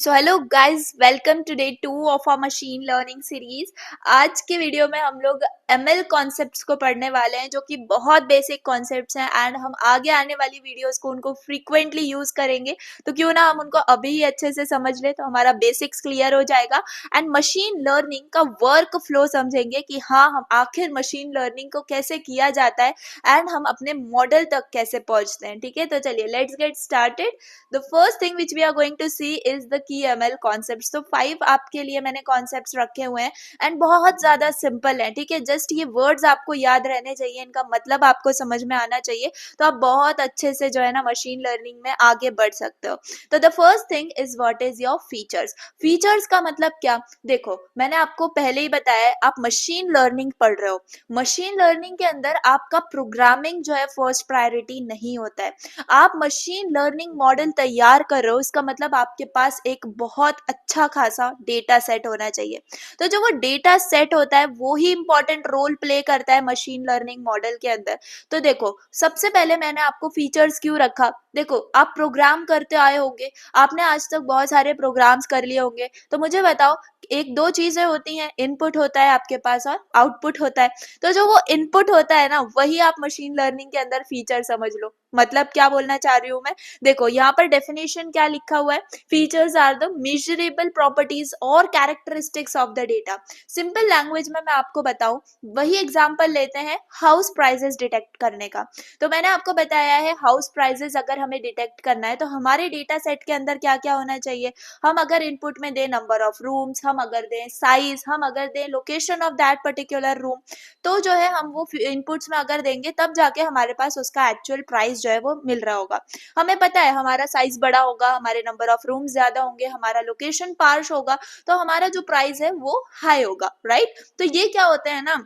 So hello guys, welcome to day 2 of our machine learning series. आज के video में हम लोग एमएल कॉन्सेप्ट्स को पढ़ने वाले हैं, जो कि बहुत बेसिक कॉन्सेप्ट्स हैं एंड हम आगे आने वाली वीडियोस को उनको फ्रीक्वेंटली यूज करेंगे। तो क्यों ना हम उनको अभी ही अच्छे से समझ ले, तो हमारा बेसिक्स क्लियर हो जाएगा एंड मशीन लर्निंग का वर्क फ्लो समझेंगे कि हाँ, हम आखिर मशीन लर्निंग को कैसे किया जाता है एंड हम अपने मॉडल तक कैसे पहुंचते हैं। ठीक है, तो चलिए let's get started. The first thing which we are going to see is the key ML concepts। तो 5 आपके लिए मैंने concepts रखे हुए हैं एंड बहुत ज्यादा सिंपल है। ठीक है, जस्ट ये वर्ड्स आपको याद रहने चाहिए, इनका मतलब आपको समझ में आना चाहिए, तो आप बहुत अच्छे से जो है ना मशीन लर्निंग में आगे बढ़ सकते हो। तो the first thing is what is your features. Features का मतलब क्या? देखो, मैंने आपको पहले ही बताया है, आप मशीन लर्निंग पढ़ रहे हो। मशीन लर्निंग के अंदर आपका प्रोग्रामिंग जो है फर्स्ट प्रायोरिटी नहीं होता है। आप मशीन लर्निंग मॉडल तैयार कर रहे हो, इसका मतलब आपके पास एक बहुत अच्छा खासा डेटा सेट होना चाहिए। तो जो वो डेटा सेट होता है वो ही इंपॉर्टेंट रोल प्ले करता है मशीन लर्निंग मॉडल के अंदर। तो देखो, सबसे पहले मैंने आपको फीचर्स क्यों रखा? देखो, आप प्रोग्राम करते आए होंगे, आपने आज तक बहुत सारे प्रोग्राम्स कर लिए होंगे, तो मुझे बताओ, एक दो चीजें होती हैं, इनपुट होता है आपके पास और आउटपुट होता है। तो जो वो इनपुट होता है ना, वही आप मशीन लर्निंग के अंदर फीचर समझ लो। मतलब क्या बोलना चाह रही हूँ मैं? देखो, यहाँ पर डेफिनेशन क्या लिखा हुआ है? Features are the measurable properties और characteristics of the data. Simple language में मैं आपको बताऊं, वही एग्जांपल लेते हैं हाउस प्राइजेस डिटेक्ट करने का। तो मैंने आपको बताया है, हाउस प्राइजेस अगर हमें डिटेक्ट करना है तो हमारे डेटा सेट के अंदर क्या क्या होना चाहिए? हम अगर इनपुट में दें नंबर ऑफ रूम्स, हम अगर दें साइज, हम अगर दें location of that particular room, तो जो है हम वो इनपुट्स में अगर देंगे तब जाके हमारे पास उसका एक्चुअल प्राइस जो है वो मिल रहा होगा। हमें पता है हमारा साइज बड़ा होगा, हमारे नंबर ऑफ रूम ज्यादा होंगे, हमारा लोकेशन पार्श होगा, तो हमारा जो प्राइस है वो हाई होगा, राइट? तो ये क्या होते हैं ना,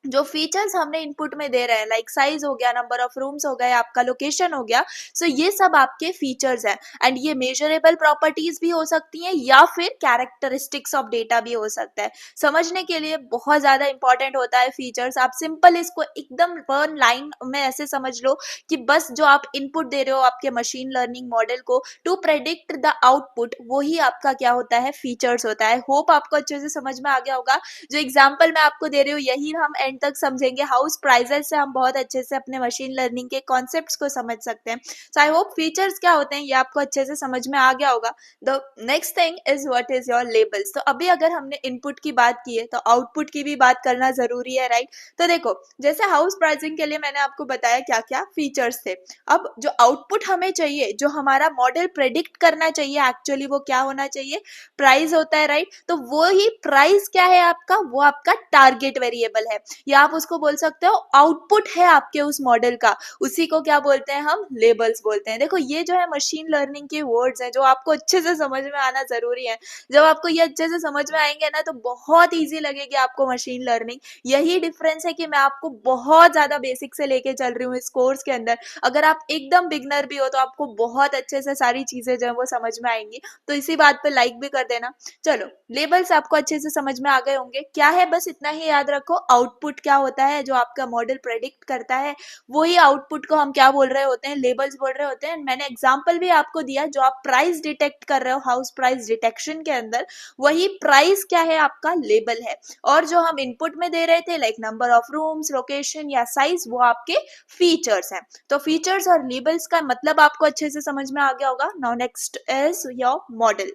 जो फीचर्स हमने इनपुट में दे रहे हैं, लाइक साइज हो गया, नंबर ऑफ रूम्स हो गए, आपका लोकेशन हो गया, सो ये सब आपके फीचर्स हैं एंड ये मेजरेबल प्रॉपर्टीज भी हो सकती हैं या फिर कैरेक्टरिस्टिक्स ऑफ डेटा भी हो सकता है। समझने के लिए बहुत ज्यादा इंपॉर्टेंट होता है फीचर्स। आप सिंपल इसको एकदम वन लाइन में ऐसे समझ लो कि बस जो आप इनपुट दे रहे हो आपके मशीन लर्निंग मॉडल को टू प्रेडिक्ट द आउटपुट, वही आपका क्या होता है? फीचर्स होता है। होप आपको अच्छे से समझ में आ गया होगा। जो एग्जाम्पल मैं आपको दे रही हूँ यही हम एंड तक समझेंगे। हाउस प्राइजेस से हम बहुत अच्छे से अपने मशीन लर्निंग के कॉन्सेप्ट्स को समझ सकते हैं। सो आई होप फीचर्स क्या होते हैं ये आपको अच्छे से समझ में आ गया होगा। The next thing is what is your labels. तो अभी अगर हमने इनपुट की बात की है तो आउटपुट की भी बात करना जरूरी है, राइट? तो देखो, जैसे हाउस प्राइसिंग के लिए मैंने आपको बताया क्या क्या फीचर्स थे। अब जो आउटपुट हमें चाहिए, जो हमारा मॉडल प्रेडिक्ट करना चाहिए, एक्चुअली वो क्या होना चाहिए? प्राइस होता है, राइट? तो वो ही प्राइस क्या है आपका? वो आपका टारगेट वेरिएबल है, या आप उसको बोल सकते हो आउटपुट है आपके उस मॉडल का। उसी को क्या बोलते हैं? हम लेबल्स बोलते हैं। देखो, ये जो है मशीन लर्निंग के वर्ड्स हैं जो आपको अच्छे से समझ में आना जरूरी है। जब आपको ये अच्छे से समझ में आएंगे ना, तो बहुत ईजी लगेगी आपको मशीन लर्निंग। यही डिफरेंस है कि मैं आपको बहुत ज्यादा बेसिक से लेके चल रही हूँ इस कोर्स के अंदर। अगर आप एकदम बिगनर भी हो तो आपको बहुत अच्छे से सारी चीजें जो है वो समझ में आएंगी। तो इसी बात पे लाइक भी कर देना। चलो, लेबल्स आपको अच्छे से समझ में आ गए होंगे। क्या है, बस इतना ही याद रखो, आउटपुट क्या होता है जो आपका मॉडल प्रेडिक्ट करता है, वही आउटपुट को हम क्या बोल रहे होते हैं? लेबल्स बोल रहे होते हैं। मैंने एग्जांपल भी आपको दिया, जो आप प्राइस डिटेक्ट कर रहे हो हाउस प्राइस डिटेक्शन के अंदर, वही प्राइस क्या है? आपका लेबल है। और जो हम इनपुट में दे रहे थे, like number of rooms, location या साइज, वो आपके फीचर्स हैं। तो फीचर्स और लेबल्स का मतलब आपको अच्छे से समझ में आ गया होगा। Now next is your model.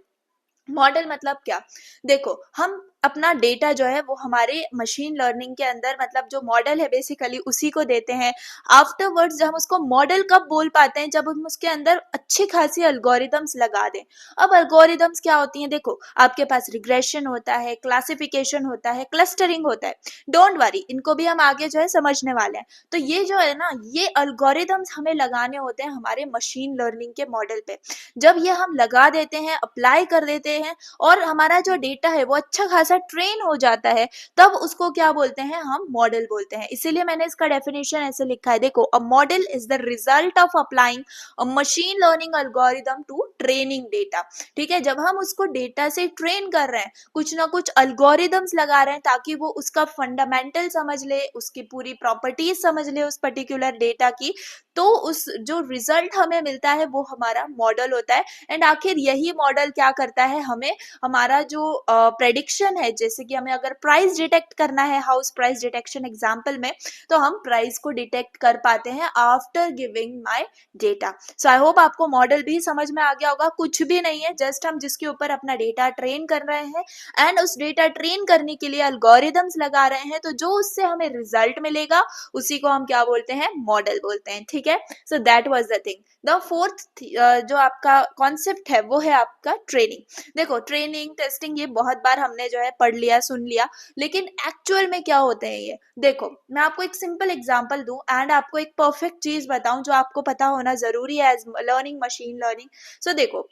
Model मतलब क्या? देखो, हम अपना डेटा जो है वो हमारे मशीन लर्निंग के अंदर, मतलब जो मॉडल है बेसिकली उसी को देते हैं। आफ्टरवर्ड्स हम उसको मॉडल कब बोल पाते हैं? जब हम उसके अंदर अच्छी खासी अल्गोरिदम्स लगा दें। अब अल्गोरिदम्स क्या होती हैं? देखो, आपके पास रिग्रेशन होता है, क्लासिफिकेशन होता है, क्लस्टरिंग होता है। डोंट वरी, इनको भी हम आगे जो है समझने वाले हैं। तो ये जो है ना, ये अल्गोरिदम्स हमें लगाने होते हैं हमारे मशीन लर्निंग के मॉडल पे। जब ये हम लगा देते हैं, अप्लाई कर देते हैं और हमारा जो डेटा है वो अच्छा खासा डेटा ट्रेन हो जाता है तब उसको क्या बोलते हैं, हम मॉडल बोलते हैं। इसीलिए मैंने इसका डेफिनेशन ऐसे लिखा है, देखो, a model is the result of applying a machine learning algorithm to training data. ठीक है, जब हम उसको डेटा से ट्रेन कर रहे हैं, कुछ ना कुछ अल्गोरिदम्स लगा रहे हैं ताकि वो उसका फंडामेंटल समझ ले, उसकी पूरी प्रॉपर्टीज समझ ले उस पर्टिकुलर डेटा की, तो उस जो रिजल्ट हमें मिलता है वो हमारा मॉडल होता है। एंड आखिर यही मॉडल क्या करता है, हमें हमारा जो प्रेडिक्शन है, जैसे कि हमें अगर प्राइस डिटेक्ट करना है, हाउस प्राइस डिटेक्शन एग्जांपल में, तो हम प्राइस को डिटेक्ट कर पाते हैं after giving my data. So I hope आपको मॉडल भी समझ में आ गया होगा। कुछ भी नहीं है, जस्ट हम जिसके ऊपर अपना डेटा ट्रेन कर रहे हैं एंड उस डेटा ट्रेन करने के लिए अल्गोरिदम्स लगा रहे हैं, तो जो उससे हमें रिजल्ट मिलेगा उसी को हम क्या बोलते हैं, मॉडल बोलते हैं। ठीक है, so that was the thing. The fourth जो आपका कॉन्सेप्ट है वो है आपका ट्रेनिंग। देखो, ट्रेनिंग, टेस्टिंग, ये बहुत बार हमने जो है पढ़ लिया, सुन लिया, लेकिन एक्चुअल में क्या होते हैं ये, देखो मैं आपको एक सिंपल एग्जांपल दूं एंड आपको एक परफेक्ट चीज बताऊं जो आपको पता होना जरूरी है एज लर्निंग मशीन लर्निंग। सो देखो,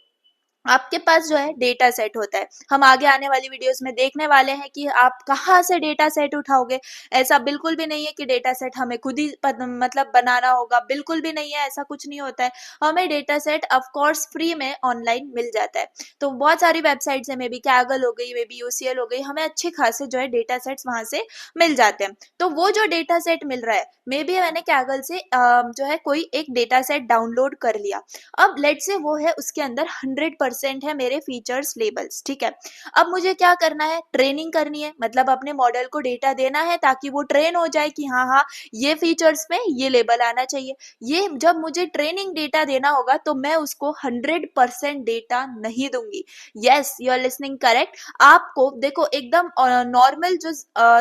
आपके पास जो है डेटा सेट होता है, हम आगे आने वाली वीडियोस में देखने वाले हैं कि आप कहाँ से डेटा सेट उठाओगे। ऐसा बिल्कुल भी नहीं है कि डेटा सेट हमें खुद ही मतलब बनाना होगा, बिल्कुल भी नहीं है, ऐसा कुछ नहीं होता है। हमें data set of course free में ऑनलाइन मिल जाता है। तो बहुत सारी वेबसाइट्स है, मे बी कैगल हो गई, मे बी यूसीएल हो गई, हमें अच्छे खासे जो है डेटा सेट्स वहां से मिल जाते हैं। तो वो जो डेटा सेट मिल रहा है, मे बी मैंने कैगल से जो है कोई एक डेटा सेट डाउनलोड कर लिया। अब लेट से वो है, उसके अंदर 100% है मेरे फीचर्स लेबल्स। ठीक है, अब मुझे क्या करना है, ट्रेनिंग करनी है, मतलब अपने मॉडल को डेटा देना है ताकि वो ट्रेन हो जाए कि हाँ हाँ ये फीचर्स में ये लेबल आना चाहिए। ये जब मुझे ट्रेनिंग डेटा देना होगा तो मैं उसको 100% डेटा नहीं दूंगी। Yes, you are listening correct. आपको देखो, एकदम नॉर्मल जो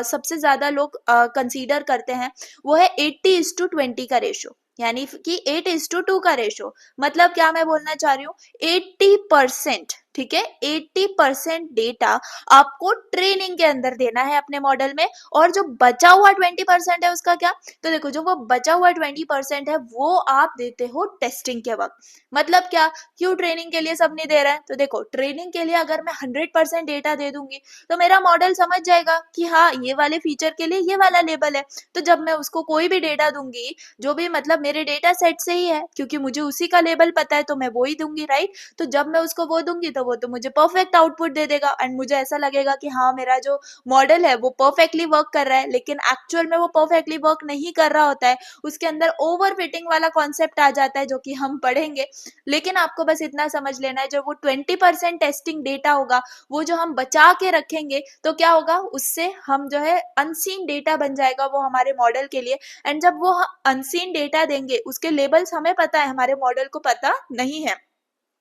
सबसे ज्यादा लोग कंसीडर करते हैं वो है 80:20 का रेशो, यानी कि 8:2 का रेशो। मतलब क्या मैं बोलना चाह रही हूँ, 80%, ठीक है, 80% डेटा आपको ट्रेनिंग के अंदर देना है अपने मॉडल में, और जो बचा हुआ 20% है उसका क्या, तो देखो जो वो बचा हुआ 20% है वो आप देते हो टेस्टिंग के वक्त। मतलब क्या, क्यों ट्रेनिंग के लिए सब नहीं दे रहा है, तो देखो ट्रेनिंग के लिए अगर मैं 100% डेटा दे दूंगी तो मेरा मॉडल समझ जाएगा कि हाँ ये वाले फीचर के लिए ये वाला लेबल है। तो जब मैं उसको कोई भी डेटा दूंगी जो भी मतलब मेरे डेटा सेट से ही है, क्योंकि मुझे उसी का लेबल पता है, तो मैं वो ही दूंगी, राइट। तो जब मैं उसको वो दूंगी तो वो तो मुझे परफेक्ट आउटपुट दे देगा एंड मुझे ऐसा लगेगा कि हाँ मेरा जो मॉडल है वो परफेक्टली वर्क कर रहा है। लेकिन एक्चुअल में वो परफेक्टली वर्क नहीं कर रहा होता है, उसके अंदर ओवर फिटिंग वाला कॉन्सेप्ट आ जाता है जो कि हम पढ़ेंगे। लेकिन आपको बस इतना समझ लेना है, जब वो 20% टेस्टिंग डेटा होगा वो जो हम बचा के रखेंगे, तो क्या होगा, उससे हम जो है अनसीन डेटा बन जाएगा वो हमारे मॉडल के लिए। एंड जब वो अनसीन डेटा देंगे, उसके लेबल्स हमें पता है, हमारे मॉडल को पता नहीं है,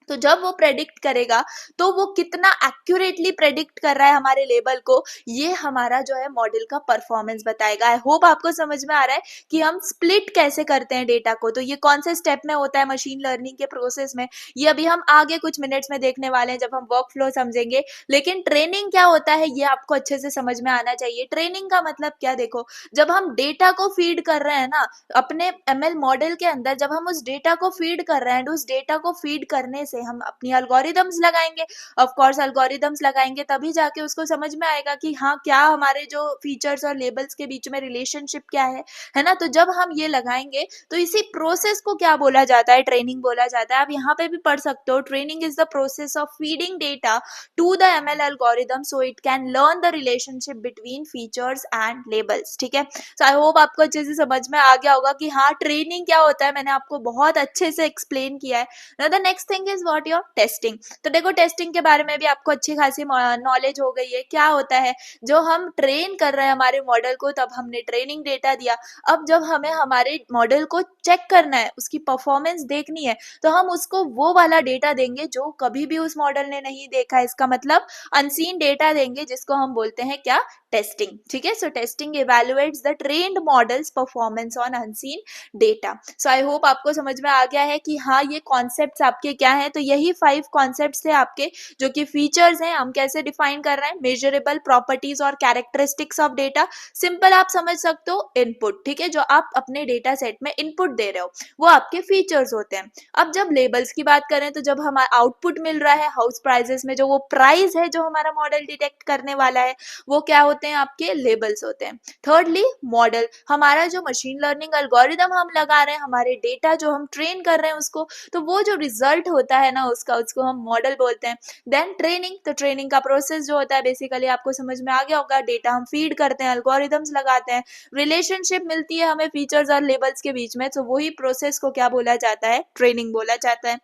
तो जब वो प्रेडिक्ट करेगा तो वो कितना एक्यूरेटली प्रेडिक्ट कर रहा है हमारे लेबल को, ये हमारा जो है मॉडल का परफॉर्मेंस बताएगा। आई होप आपको समझ में आ रहा है कि हम स्प्लिट कैसे करते हैं डेटा को। तो ये कौन से स्टेप में होता है मशीन लर्निंग के प्रोसेस में, ये अभी हम आगे कुछ मिनट्स में देखने वाले हैं जब हम वर्क फ्लो समझेंगे। लेकिन ट्रेनिंग क्या होता है ये आपको अच्छे से समझ में आना चाहिए। ट्रेनिंग का मतलब क्या, देखो जब हम डेटा को फीड कर रहे हैं ना अपने एमएल मॉडल के अंदर, जब हम उस डेटा को फीड कर रहे हैं, उस डेटा को फीड करने से हम अपनी एल्गोरिदम्स लगाएंगे। ऑफ कोर्स एल्गोरिदम्स लगाएंगे तभी जाके उसको समझ में आएगा कि हाँ क्या हमारे जो फीचर्स और लेबल्स के बीच में रिलेशनशिप क्या है ना। तो जब हम ये लगाएंगे तो इसी प्रोसेस को क्या बोला जाता है, ट्रेनिंग बोला जाता है। आप यहाँ पे भी पढ़ सकते हो, training is the process of feeding data to the ML algorithm so it can learn the relationship between features and labels. ठीक है, सो आई होप आपको अच्छे से समझ में आ गया होगा कि हाँ ट्रेनिंग क्या होता है, मैंने आपको बहुत अच्छे से एक्सप्लेन किया है। Now the next thing is what your testing. तो देखो टेस्टिंग के बारे में भी आपको अच्छी खासी नॉलेज हो गई है। क्या होता है, जो हम ट्रेन कर रहे हैं हमारे मॉडल को, तब हमने ट्रेनिंग डेटा दिया, अब जब हमें हमारे मॉडल को चेक करना है, उसकी परफॉर्मेंस देखनी है, तो हम उसको वो वाला डेटा देंगे जो कभी भी उस मॉडल ने नहीं देखा। इसका मतलब अनसीन डेटा देंगे, जिसको हम बोलते हैं क्या, टेस्टिंग। ठीक है, so testing evaluates the trained models performance on unseen data. So I hope आपको समझ में आ गया है कि हाँ ये कॉन्सेप्ट्स आपके क्या है, तो यही 5 कॉन्सेप्ट्स थे आपके, जो कि फीचर्स हैं। हम कैसे डिफाइन कर रहे हैं, मेजरेबल प्रॉपर्टीज और कैरेक्टरिस्टिक्स ऑफ डेटा। सिंपल आप समझ सकते हो, इनपुट, ठीक है, जो आप अपने डेटा सेट में इनपुट दे रहे हो वो आपके फीचर्स होते हैं। अब जब लेबल्स की बात करें तो जब हमारा आउटपुट मिल रहा है हाउस प्राइजेस में, जो वो प्राइस है जो हमारा मॉडल डिटेक्ट करने वाला है, वो क्या होते हैं, आपके लेबल्स होते हैं। थर्डली, मॉडल, हमारा जो मशीन लर्निंग एल्गोरिदम हम लगा रहे हैं, हमारे डेटा जो हम ट्रेन कर रहे हैं उसको, तो वो जो रिजल्ट होता है ना उसका, उसको हम मॉडल बोलते हैं। देन ट्रेनिंग, तो ट्रेनिंग का प्रोसेस जो होता है, बेसिकली आपको समझ में आ गया होगा, डेटा हम फीड करते हैं, एल्गोरिदम्स लगाते हैं, रिलेशनशिप मिलती है हमें फीचर्स और लेबल्स के बीच में, तो वही प्रोसेस को क्या बोला जाता है, ट्रेनिंग बोला जाता है।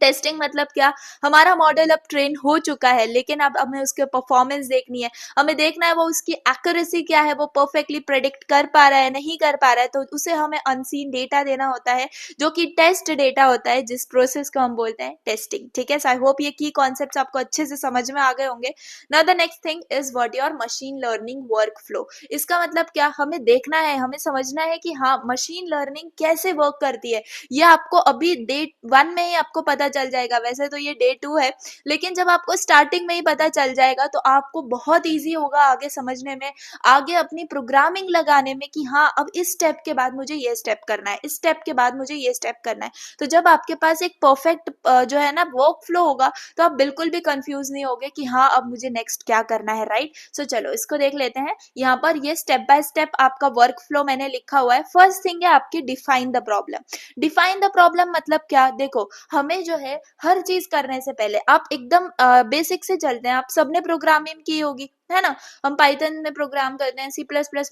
टेस्टिंग मतलब क्या, हमारा मॉडल अब ट्रेन हो चुका है, लेकिन अब हमें उसके परफॉर्मेंस देखनी है, हमें देखना है वो उसकी एक्यूरेसी क्या है, वो परफेक्टली प्रेडिक्ट कर पा रहा है, नहीं कर पा रहा है, तो उसे हमें अनसीन डेटा देना होता है, जो कि टेस्ट डेटा होता है, जिस प्रोसेस को हम बोलते हैं टेस्टिंग। ठीक है, सो आई होप ये की कॉन्सेप्ट्स आपको अच्छे से समझ में आ गए होंगे। Now the next thing is what your machine learning work flow. इसका मतलब क्या, हमें देखना है, हमें समझना है कि हाँ मशीन लर्निंग कैसे वर्क करती है। ये आपको अभी डे 1 में ही आपको पता चल जाएगा, वैसे तो ये डे 2 है, लेकिन जब आपको स्टार्टिंग में ही पता चल जाएगा तो आपको बहुत ईजी होगा आगे समझने में, आगे अपनी प्रोग्रामिंग लगाने में, कि हाँ अब इस स्टेप के बाद मुझे ये स्टेप करना है, इस स्टेप के बाद मुझे ये स्टेप करना है। तो जब आपके पास एक परफेक्ट जो है ना वर्क फ्लो होगा, तो आप बिल्कुल भी कंफ्यूज नहीं होगे कि हाँ अब मुझे नेक्स्ट क्या करना है, राइट। सो चलो इसको देख लेते हैं। यहाँ पर ये स्टेप बाय स्टेप आपका वर्क फ्लो मैंने लिखा हुआ है। फर्स्ट थिंग है आपकी define the problem. Define the problem मतलब क्या, देखो हमें जो है हर चीज करने से पहले आप एकदम बेसिक से चलते हैं। आप सबने प्रोग्रामिंग की होगी, है ना, हम पाइथन में प्रोग्राम करते हैं, C++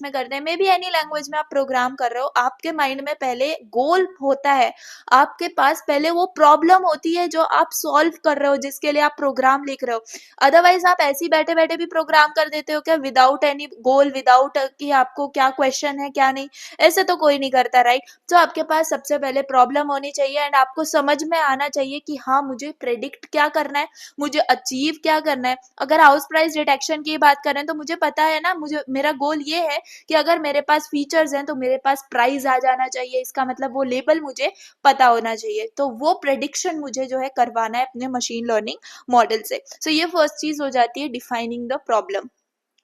में करते हैं, मे बी एनी लैंग्वेज में आप प्रोग्राम कर रहे हो, आपके माइंड में पहले गोल होता है, आपके पास पहले वो प्रॉब्लम होती है जो आप सॉल्व कर रहे हो, जिसके लिए आप प्रोग्राम लिख रहे हो। अदरवाइज आप ऐसे ही बैठे बैठे भी प्रोग्राम कर देते हो क्या, विदाउट एनी गोल, विदाउट कि आपको क्या क्वेश्चन है क्या नहीं, ऐसे तो कोई नहीं करता, राइट। तो आपके पास सबसे पहले प्रॉब्लम होनी चाहिए एंड आपको समझ में आना चाहिए कि हाँ मुझे प्रेडिक्ट क्या करना है, मुझे अचीव क्या करना है। अगर हाउस प्राइस डिटेक्शन की बात करें तो मुझे पता है ना, मुझे मेरा गोल ये है कि अगर मेरे पास फीचर्स हैं तो मेरे पास प्राइस आ जाना चाहिए, इसका मतलब वो लेबल मुझे पता होना चाहिए। तो वो प्रेडिक्शन मुझे जो है करवाना है अपने मशीन लर्निंग मॉडल से। सो ये फर्स्ट चीज हो जाती है डिफाइनिंग द प्रॉब्लम।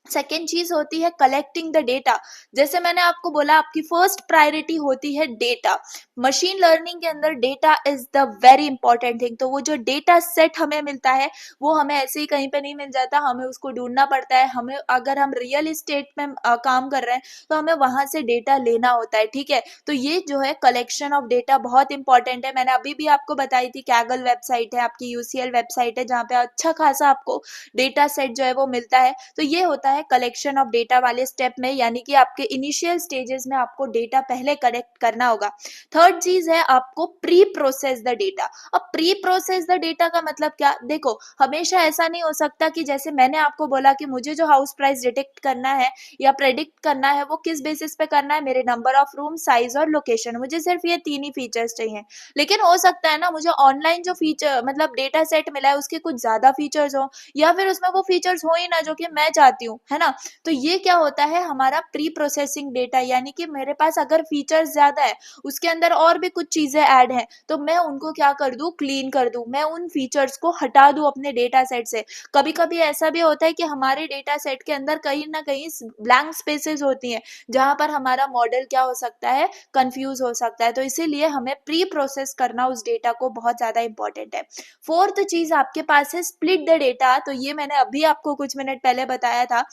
सेकेंड चीज होती है कलेक्टिंग द डेटा। जैसे मैंने आपको बोला, आपकी फर्स्ट प्रायोरिटी होती है डेटा। मशीन लर्निंग के अंदर data is the very important thing. तो वो जो डेटा सेट हमें मिलता है वो हमें ऐसे ही कहीं पे नहीं मिल जाता, हमें उसको ढूंढना पड़ता है। हमें अगर हम रियल इस्टेट में काम कर रहे हैं तो हमें वहां से डेटा लेना होता है, ठीक है। तो ये जो है कलेक्शन ऑफ डेटा बहुत इंपॉर्टेंट है। मैंने अभी भी आपको बताई थी, कैगल वेबसाइट है आपकी, UCL वेबसाइट है, जहाँ पे अच्छा खासा आपको डेटा सेट जो है वो मिलता है। तो ये होता है कलेक्शन ऑफ डेटा वाले स्टेप में, यानी कि आपके इनिशियल स्टेजेस में आपको डेटा पहले कलेक्ट करना होगा। थर्ड चीज है आपको प्री प्रोसेस द डेटा। अब प्री प्रोसेस द डेटा का मतलब क्या, देखो हमेशा ऐसा नहीं हो सकता कि जैसे मैंने आपको बोला कि मुझे जो हाउस प्राइस डिटेक्ट करना है या प्रेडिक्ट करना है वो किस बेसिस पे करना है, मेरे नंबर ऑफ रूम, साइज और लोकेशन, मुझे सिर्फ ये 3 ही फीचर्स चाहिए। लेकिन हो सकता है ना मुझे ऑनलाइन जो फीचर मतलब डेटा सेट मिला है उसके कुछ ज्यादा फीचर्स हो, या फिर उसमें वो फीचर्स हो ही ना जो कि मैं चाहती हूँ, है ना। तो ये क्या होता है, हमारा प्री प्रोसेसिंग डेटा, यानी कि मेरे पास अगर फीचर्स ज्यादा है, उसके अंदर और भी कुछ चीजें ऐड हैं, तो मैं उनको क्या कर दूं, क्लीन कर दूं, मैं उन फीचर्स को हटा दूं अपने डेटा सेट से। कभी कभी ऐसा भी होता है कि हमारे डेटा सेट के अंदर कहीं ना कहीं ब्लैंक स्पेसेस होती हैं, जहां पर हमारा मॉडल क्या हो सकता है, कंफ्यूज हो सकता है। तो इसीलिए हमें प्री प्रोसेस करना उस डेटा को बहुत ज्यादा इंपॉर्टेंट है। फोर्थ चीज आपके पास है स्प्लिट द डेटा। तो ये मैंने अभी आपको कुछ मिनट पहले बताया था।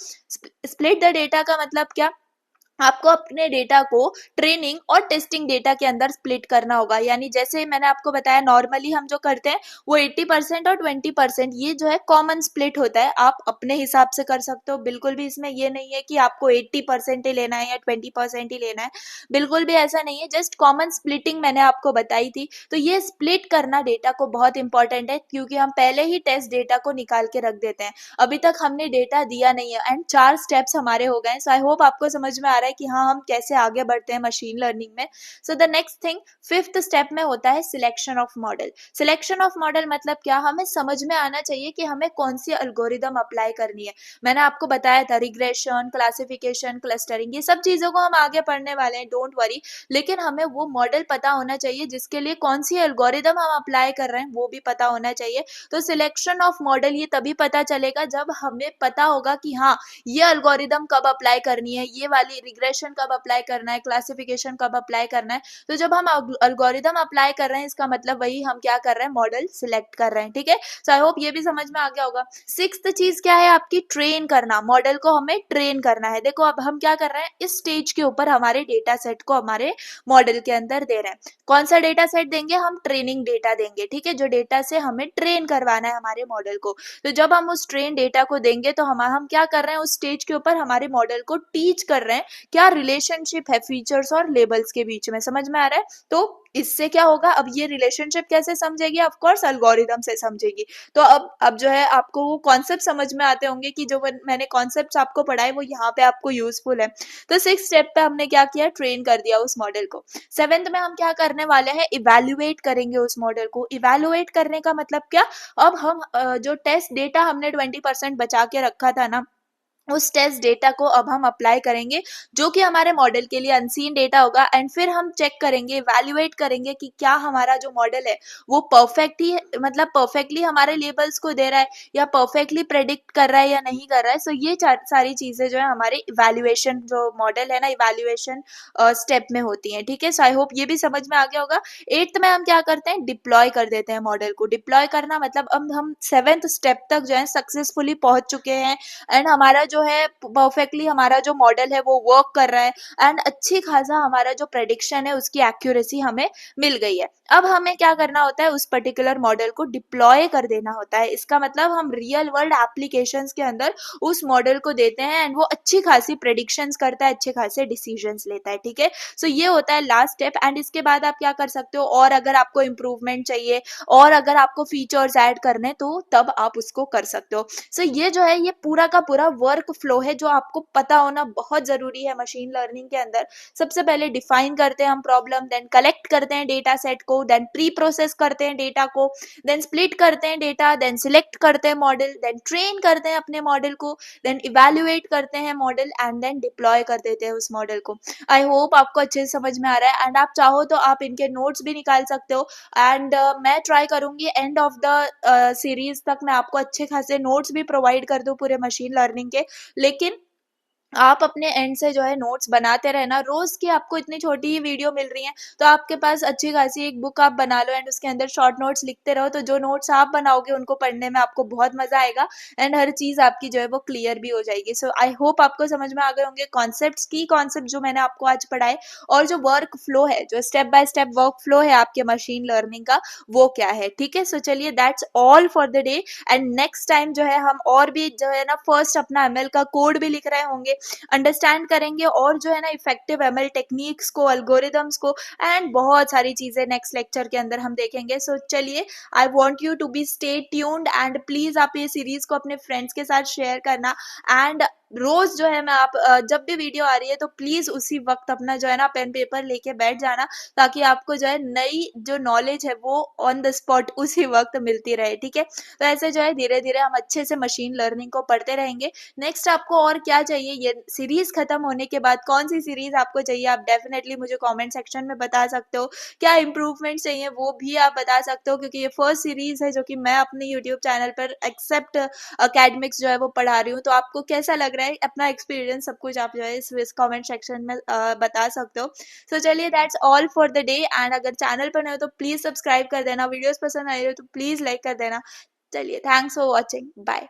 स्प्लिट द डेटा का मतलब क्या, आपको अपने डेटा को ट्रेनिंग और टेस्टिंग डेटा के अंदर स्प्लिट करना होगा। यानी जैसे मैंने आपको बताया, नॉर्मली हम जो करते हैं वो 80% और 20%, ये जो है कॉमन स्प्लिट होता है। आप अपने हिसाब से कर सकते हो, बिल्कुल भी इसमें ये नहीं है कि आपको 80% ही लेना है या 20% ही लेना है, बिल्कुल भी ऐसा नहीं है। जस्ट कॉमन स्प्लिटिंग मैंने आपको बताई थी। तो ये स्प्लिट करना डेटा को बहुत इंपॉर्टेंट है, क्योंकि हम पहले ही टेस्ट डेटा को निकाल के रख देते हैं, अभी तक हमने डेटा दिया नहीं है एंड 4 स्टेप्स हमारे हो गए। सो आई होप आपको समझ में आ रहा है है कि हाँ हम कैसे आगे बढ़ते हैं मशीन लर्निंग में। So the next thing 5th step में होता है selection of model. Selection of model मतलब क्या, हमें समझ में आना चाहिए कि हमें कौन सी एल्गोरिदम अप्लाई करनी है। मैंने आपको बताया था रिग्रेशन, क्लासिफिकेशन, क्लस्टरिंग, ये सब चीजों को हम आगे पढ़ने वाले हैं, डोंट वरी। लेकिन हमें वो मॉडल पता होना चाहिए जिसके लिए कौन सी एल्गोरिदम हम अप्लाई कर रहे हैं वो भी पता होना चाहिए। तो सिलेक्शन ऑफ मॉडल ये तभी पता चलेगा जब हमें पता होगा कि हाँ ये एल्गोरिदम कब अप्लाई करनी है, ये वाली रिग्रेशन कब अप्लाई करना है, क्लासिफिकेशन कब अप्लाई करना है। तो जब हम एल्गोरिदम अप्लाई कर रहे हैं इसका मतलब वही हम क्या कर रहे हैं, मॉडल सिलेक्ट कर रहे हैं, ठीक है। सो आई होप ये भी समझ में आ गया होगा। 6th चीज क्या है आपकी, ट्रेन करना। मॉडल को हमें ट्रेन करना है। देखो अब हम क्या कर रहे हैं, इस स्टेज के ऊपर हमारे डेटा सेट को हमारे मॉडल के अंदर दे रहे हैं। कौन सा डेटा सेट देंगे, हम ट्रेनिंग डेटा देंगे, ठीक है, जो डेटा से हमें ट्रेन करवाना है हमारे मॉडल को। तो जब हम उस ट्रेन डेटा को देंगे तो हम क्या कर रहे हैं, उस स्टेज के ऊपर हमारे मॉडल को टीच कर रहे हैं क्या रिलेशनशिप है फीचर्स और लेबल्स के बीच में। समझ में आ रहा है। तो इससे क्या होगा, अब ये रिलेशनशिप कैसे समझेगी, ऑफ कोर्स एल्गोरिदम से समझेगी। तो अब जो है आपको वो कॉन्सेप्ट समझ में आते होंगे कि जो मैंने कॉन्सेप्ट्स आपको पढ़ाए वो यहाँ पे आपको यूजफुल है। तो 6 स्टेप पे हमने क्या किया, ट्रेन कर दिया उस मॉडल को। 7th में हम क्या करने वाले हैं, इवैल्यूएट करेंगे उस मॉडल को। इवैल्यूएट करने का मतलब क्या, अब हम जो टेस्ट डेटा हमने 20% बचा के रखा था ना, उस टेस्ट डेटा को अब हम अप्लाई करेंगे जो कि हमारे मॉडल के लिए अनसीन डेटा होगा। एंड फिर हम चेक करेंगे, इवैल्यूएट करेंगे कि क्या हमारा जो मॉडल है वो परफेक्ट ही मतलब परफेक्टली हमारे लेबल्स को दे रहा है या परफेक्टली प्रेडिक्ट कर रहा है या नहीं कर रहा है। सो ये सारी चीजें जो है हमारे इवैल्यूएशन जो मॉडल है ना, इवैल्यूएशन स्टेप में होती हैं, ठीक है। सो आई होप ये भी समझ में आ गया होगा। 8th में हम क्या करते हैं, डिप्लॉय कर देते हैं मॉडल को। डिप्लॉय करना मतलब अब हम 7th स्टेप तक जो है सक्सेसफुली पहुंच चुके हैं एंड हमारा जो है परफेक्टली हमारा जो मॉडल है वो वर्क कर रहा है एंड अच्छी खासा हमारा जो प्रेडिक्शन है उसकी एक्यूरेसी हमें मिल गई है। अब हमें क्या करना होता है, उस पर्टिकुलर मॉडल को डिप्लॉय कर देना होता है। इसका मतलब हम रियल वर्ल्ड एप्लीकेशंस के अंदर उस मॉडल को देते हैं एंड वो अच्छी खासी प्रेडिक्शंस करता है, अच्छे खासे डिसीजंस लेता है, ठीक है। सो ये होता है लास्ट स्टेप। एंड इसके बाद आप क्या कर सकते हो, और अगर आपको इम्प्रूवमेंट चाहिए और अगर आपको फीचर्स ऐड करने तो तब आप उसको कर सकते हो। सो ये जो है ये पूरा का पूरा वर्क फ्लो है जो आपको पता होना बहुत जरूरी है मशीन लर्निंग के अंदर। सबसे पहले डिफाइन करते हैं हम प्रॉब्लम, देन कलेक्ट करते हैं डेटा सेट को, देन प्री प्रोसेस करते हैं डेटा को, देन स्प्लिट करते हैं डेटा, देन सिलेक्ट करते हैं मॉडल, देन ट्रेन करते हैं अपने मॉडल को, देन इवैल्यूएट करते हैं मॉडल एंड देन डिप्लॉय कर देते हैं उस मॉडल को। आई होप आपको अच्छे से समझ में आ रहा है। एंड आप चाहो तो आप इनके नोट्स भी निकाल सकते हो। एंड मैं ट्राई करूंगी एंड ऑफ द सीरीज तक मैं आपको अच्छे खासे नोट्स भी प्रोवाइड कर दूं पूरे मशीन लर्निंग के। लेकिन आप अपने एंड से जो है नोट्स बनाते रहना। रोज की आपको इतनी छोटी ही वीडियो मिल रही है तो आपके पास अच्छी खासी एक बुक आप बना लो एंड उसके अंदर शॉर्ट नोट्स लिखते रहो। तो जो नोट्स आप बनाओगे उनको पढ़ने में आपको बहुत मजा आएगा एंड हर चीज आपकी जो है वो क्लियर भी हो जाएगी। सो आई होप आपको समझ में आ गए होंगे कॉन्सेप्ट जो मैंने आपको आज पढ़ाए और जो वर्क फ्लो है, जो step by step work flow है आपके मशीन लर्निंग का, वो क्या है, ठीक है। सो चलिए that's all for the day. And next time जो है हम और भी जो है ना फर्स्ट अपना एमएल का कोड भी लिख रहे होंगे, अंडरस्टैंड करेंगे और जो है ना इफेक्टिव एमएल टेक्निक्स को, एल्गोरिदम्स को एंड बहुत सारी चीजें नेक्स्ट लेक्चर के अंदर हम देखेंगे। सो चलिए, I want you to be stay tuned and please आप ये सीरीज को अपने फ्रेंड्स के साथ शेयर करना। एंड रोज जो है मैं आप जब भी वीडियो आ रही है तो प्लीज उसी वक्त अपना जो है ना पेन पेपर लेके बैठ जाना ताकि आपको जो है नई जो नॉलेज है वो ऑन द स्पॉट उसी वक्त मिलती रहे, ठीक है। तो ऐसे जो है धीरे धीरे हम अच्छे से मशीन लर्निंग को पढ़ते रहेंगे। नेक्स्ट आपको और क्या चाहिए, ये सीरीज खत्म होने के बाद कौन सी सीरीज आपको चाहिए, आप डेफिनेटली मुझे कमेंट सेक्शन में बता सकते हो। क्या इंप्रूवमेंट चाहिए वो भी आप बता सकते हो, क्योंकि ये फर्स्ट सीरीज है जो कि मैं अपने यूट्यूब चैनल पर एक्सेप्ट अकेडमिक्स जो है वो पढ़ा रही हूँ। तो आपको कैसा लग रहा है, अपना एक्सपीरियंस सब कुछ आप जो है इस कमेंट सेक्शन में बता सकते हो। सो चलिए that's all for the day. And अगर चैनल पर नए हो तो प्लीज सब्सक्राइब कर देना, वीडियोस पसंद आई हो तो प्लीज लाइक कर देना। चलिए, थैंक्स फॉर वॉचिंग, बाय।